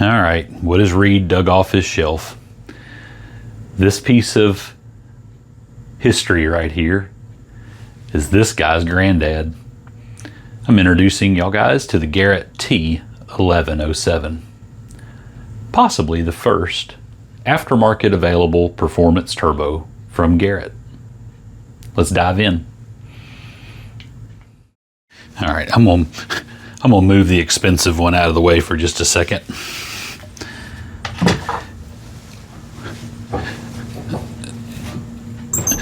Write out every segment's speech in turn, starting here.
All right, what has Reed dug off his shelf? This piece of history right here is this guy's granddad. I'm introducing y'all guys to the Garrett T-1107. Possibly the first aftermarket available performance turbo from Garrett. Let's dive in. All right, I'm gonna move the expensive one out of the way for just a second.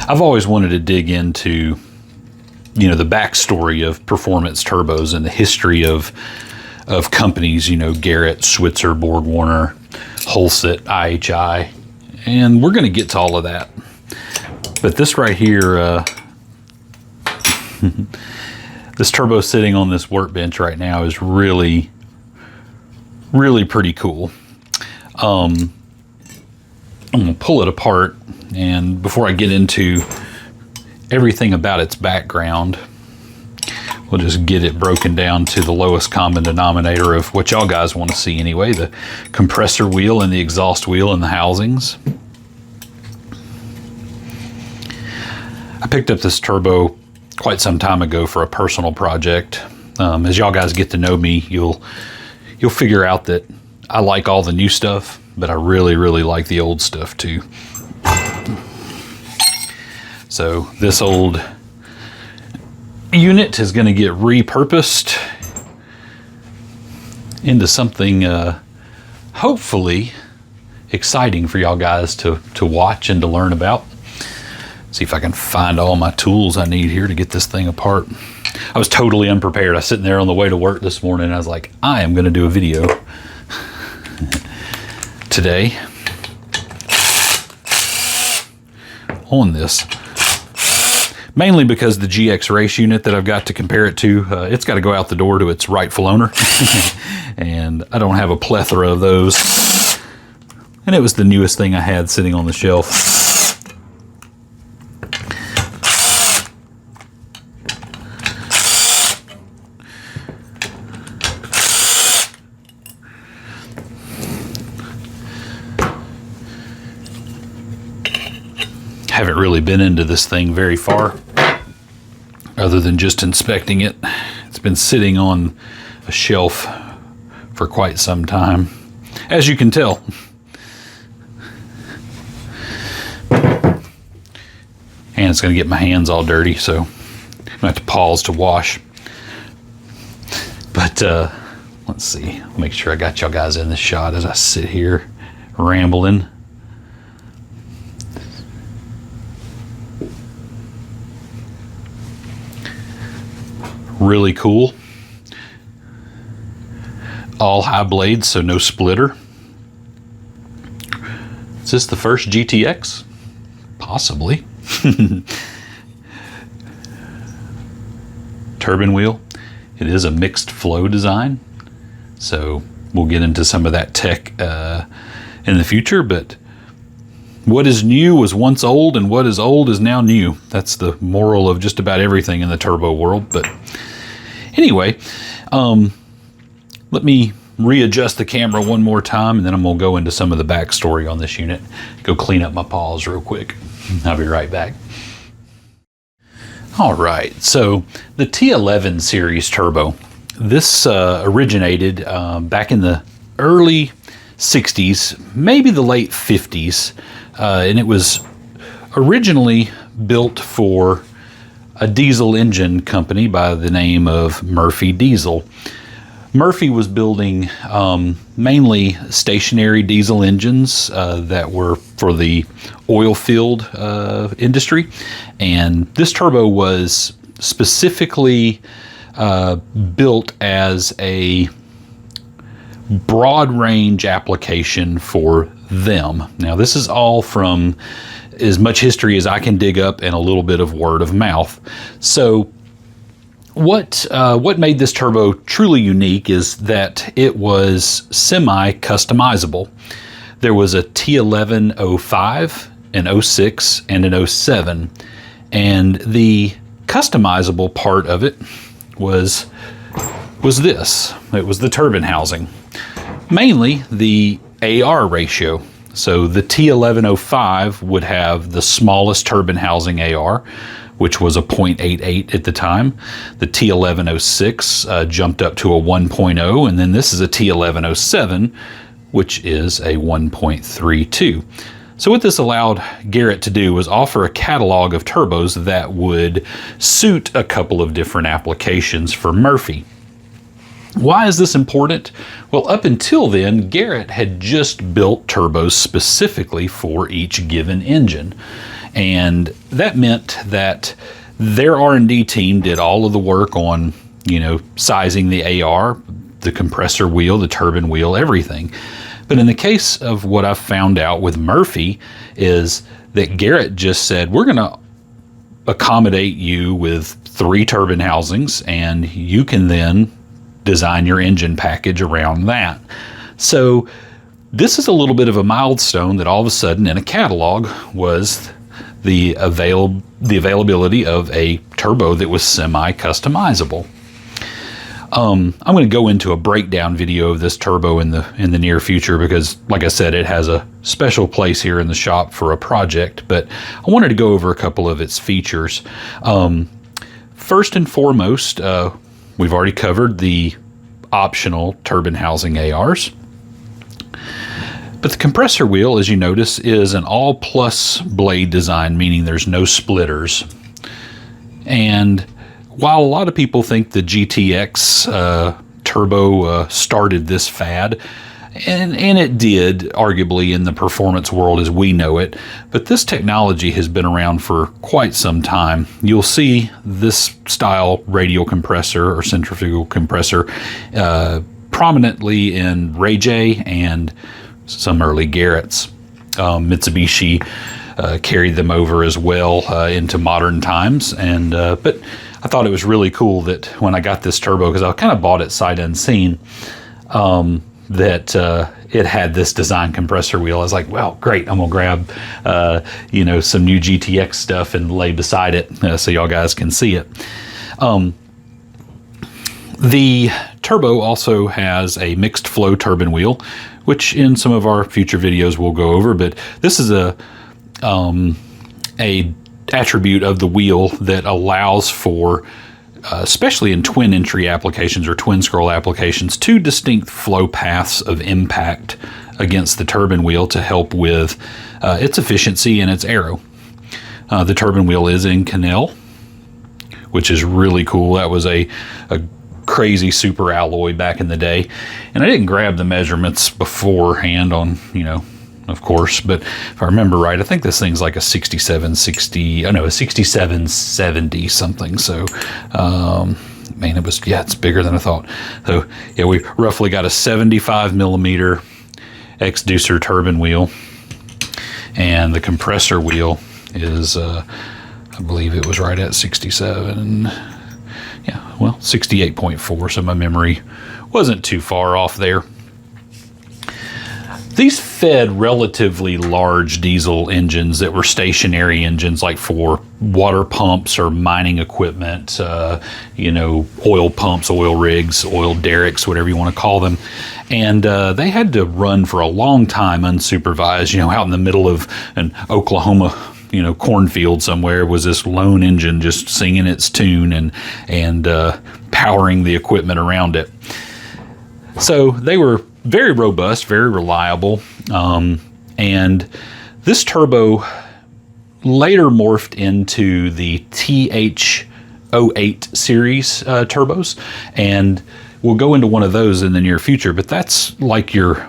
I've always wanted to dig into, the backstory of performance turbos and the history of companies, Garrett, Switzer, BorgWarner, Holset, IHI, and we're going to get to all of that. But this right here, this turbo sitting on this workbench right now is really, really pretty cool. I'm going to pull it apart, and before I get into everything about its background, we'll just get it broken down to the lowest common denominator of what y'all guys want to see anyway, the compressor wheel and the exhaust wheel and the housings. I picked up this turbo quite some time ago for a personal project. As y'all guys get to know me, you'll figure out that I like all the new stuff, but I really, really like the old stuff too. So this old unit is going to get repurposed into something hopefully exciting for y'all guys to watch and to learn about. See if I can find all my tools I need here to get this thing apart. I was totally unprepared. I was sitting there on the way to work this morning and I was like, I am going to do a video today on this. Mainly because the G-XRace unit that I've got to compare it to, it's got to go out the door to its rightful owner. And I don't have a plethora of those. And it was the newest thing I had sitting on the shelf. Haven't really been into this thing very far other than just inspecting it. It's been sitting on a shelf for quite some time, as you can tell. And it's going to get my hands all dirty, so I'm going to have to pause to wash. But let's see, make sure I got y'all guys in the shot as I sit here rambling. Really cool. All high blades, so no splitter. Is this the first GTX? Possibly. Turbine wheel. It is a mixed flow design, so we'll get into some of that tech in the future, but what is new was once old, and what is old is now new. That's the moral of just about everything in the turbo world. But anyway, let me readjust the camera one more time, and then I'm going to go into some of the backstory on this unit. Go clean up my paws real quick. I'll be right back. All right, so the T11 series turbo. This originated back in the early 60s, maybe the late 50s. And it was originally built for a diesel engine company by the name of Murphy Diesel. Murphy was building mainly stationary diesel engines that were for the oil field industry. And this turbo was specifically built as a broad range application for them. Now, this is all from as much history as I can dig up and a little bit of word of mouth. So what made this turbo truly unique is that it was semi-customizable. There was a T11 05, an 06, and an 07, and the customizable part of it was this. It was the turbine housing. Mainly the AR ratio. So the T-1105 would have the smallest turbine housing AR, which was a 0.88 at the time. The T-1106 jumped up to a 1.0, and then this is a T-1107, which is a 1.32. So what this allowed Garrett to do was offer a catalog of turbos that would suit a couple of different applications for Murphy. Why is this important? Well, up until then, Garrett had just built turbos specifically for each given engine. And that meant that their R&D team did all of the work on, sizing the AR, the compressor wheel, the turbine wheel, everything. But in the case of what I've found out with Murphy is that Garrett just said, we're going to accommodate you with 3 turbine housings, and you can then design your engine package around that. So this is a little bit of a milestone that all of a sudden in a catalog was the availability of a turbo that was semi-customizable. I'm going to go into a breakdown video of this turbo in the near future because, like I said, it has a special place here in the shop for a project, but I wanted to go over a couple of its features. First and foremost, we've already covered the optional turbine housing ARs. But the compressor wheel, as you notice, is an all-plus blade design, meaning there's no splitters. And while a lot of people think the GTX turbo started this fad, and it did, arguably, in the performance world as we know it, but this technology has been around for quite some time. You'll see this style radial compressor or centrifugal compressor prominently in Ray J and some early Garretts. Mitsubishi carried them over as well into modern times, and but I thought it was really cool that when I got this turbo, because I kind of bought it sight unseen, that it had this design compressor wheel. I was like, well, great, I'm gonna grab some new GTX stuff and lay beside it so y'all guys can see it. The turbo also has a mixed flow turbine wheel, which in some of our future videos we'll go over, but this is a attribute of the wheel that allows for, especially in twin entry applications or twin scroll applications, 2 distinct flow paths of impact against the turbine wheel to help with its efficiency and its aero. The turbine wheel is in Cannell, which is really cool. That was a crazy super alloy back in the day, and I didn't grab the measurements beforehand on, of course, but if I remember right, I think this thing's like a 6770 something. So, man, it's bigger than I thought. So yeah, we roughly got a 75 millimeter X-Deucer turbine wheel, and the compressor wheel is, I believe it was right at 67. Yeah, well, 68.4. So my memory wasn't too far off there. These fed relatively large diesel engines that were stationary engines, like for water pumps or mining equipment, oil pumps, oil rigs, oil derricks, whatever you want to call them. And they had to run for a long time unsupervised, out in the middle of an Oklahoma, cornfield somewhere, was this lone engine just singing its tune and powering the equipment around it. So they were very robust, very reliable, and this turbo later morphed into the TH08 series turbos, and we'll go into one of those in the near future, but that's like your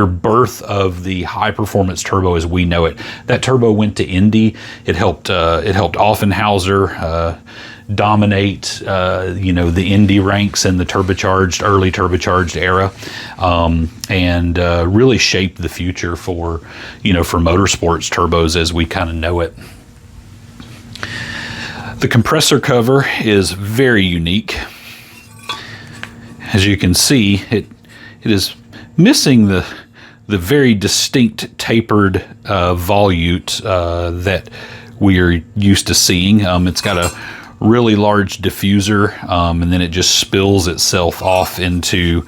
birth of the high performance turbo as we know it. That turbo went to Indy. It helped Offenhauser dominate the Indy ranks in the early turbocharged era, and really shaped the future for motorsports turbos as we kind of know it. The compressor cover is very unique. As you can see, it is missing the very distinct tapered volute that we are used to seeing. It's got a really large diffuser, and then it just spills itself off into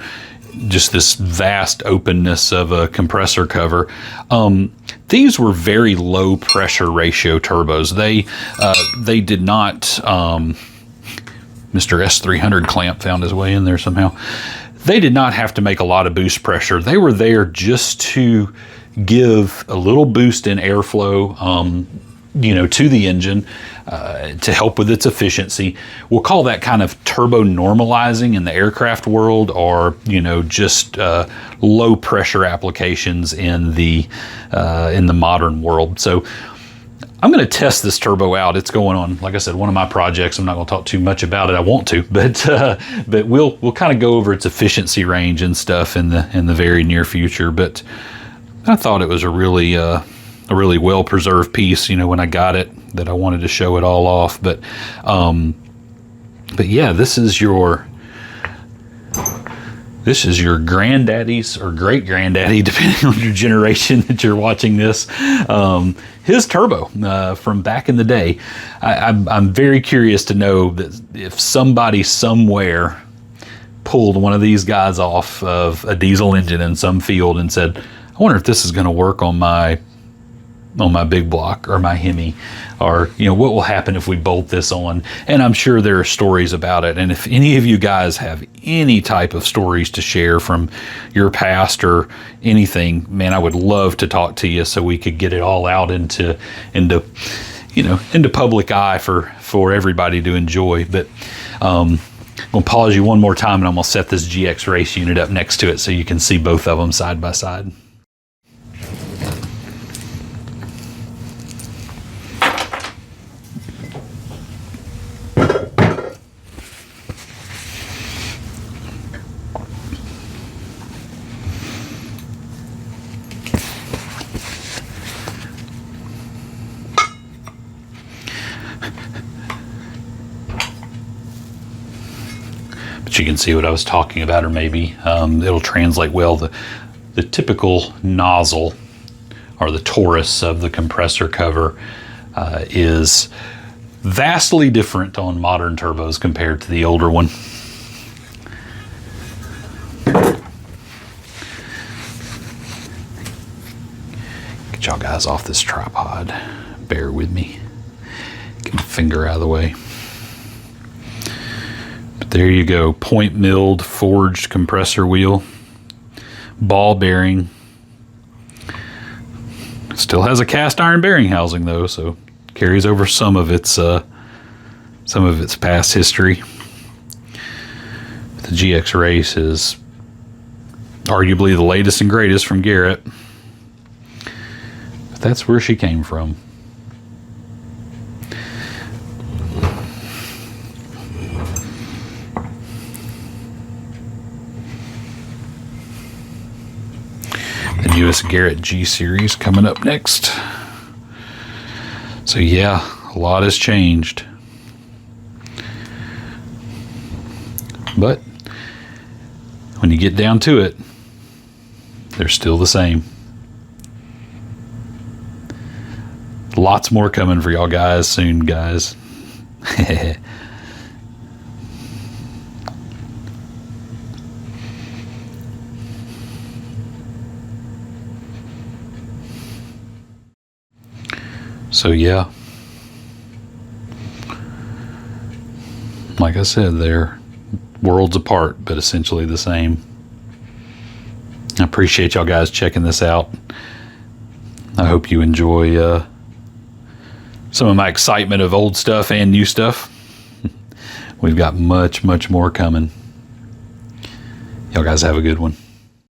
just this vast openness of a compressor cover. These were very low pressure ratio turbos. They did not, Mr. S300 clamp found his way in there somehow. They did not have to make a lot of boost pressure. They were there just to give a little boost in airflow, you know, to the engine, to help with its efficiency. We'll call that kind of turbo normalizing in the aircraft world, or, you know, just low pressure applications in the modern world. So I'm going to test this turbo out. It's going on, like I said, one of my projects. I'm not going to talk too much about it. I want to, but we'll kind of go over its efficiency range and stuff in the very near future. But I thought it was a really well preserved piece, you know, when I got it, that I wanted to show it all off. But yeah, this is your granddaddy's or great granddaddy, depending on your generation that you're watching this. His turbo from back in the day. I'm very curious to know that if somebody somewhere pulled one of these guys off of a diesel engine in some field and said, I wonder if this is going to work on my big block or my Hemi, or, you know, what will happen if we bolt this on. And I'm sure there are stories about it. And if any of you guys have any type of stories to share from your past or anything, man, I would love to talk to you so we could get it all out into public eye for everybody to enjoy. But I'm gonna pause you one more time, and I'm gonna set this G-XRace unit up next to it so you can see both of them side by side. But you can see what I was talking about, or maybe it'll translate well. The typical nozzle, or the torus of the compressor cover, is vastly different on modern turbos compared to the older one. Get y'all guys off this tripod. Bear with me. Get my finger out of the way. There you go, point milled forged compressor wheel, ball bearing. Still has a cast iron bearing housing though, so carries over some of its past history. The GXRace is arguably the latest and greatest from Garrett, but that's where she came from. The US Garrett G series coming up next. So yeah, a lot has changed. But when you get down to it, they're still the same. Lots more coming for y'all guys soon, guys. So yeah, like I said, they're worlds apart, but essentially the same. I appreciate y'all guys checking this out. I hope you enjoy some of my excitement of old stuff and new stuff. We've got much, much more coming. Y'all guys have a good one.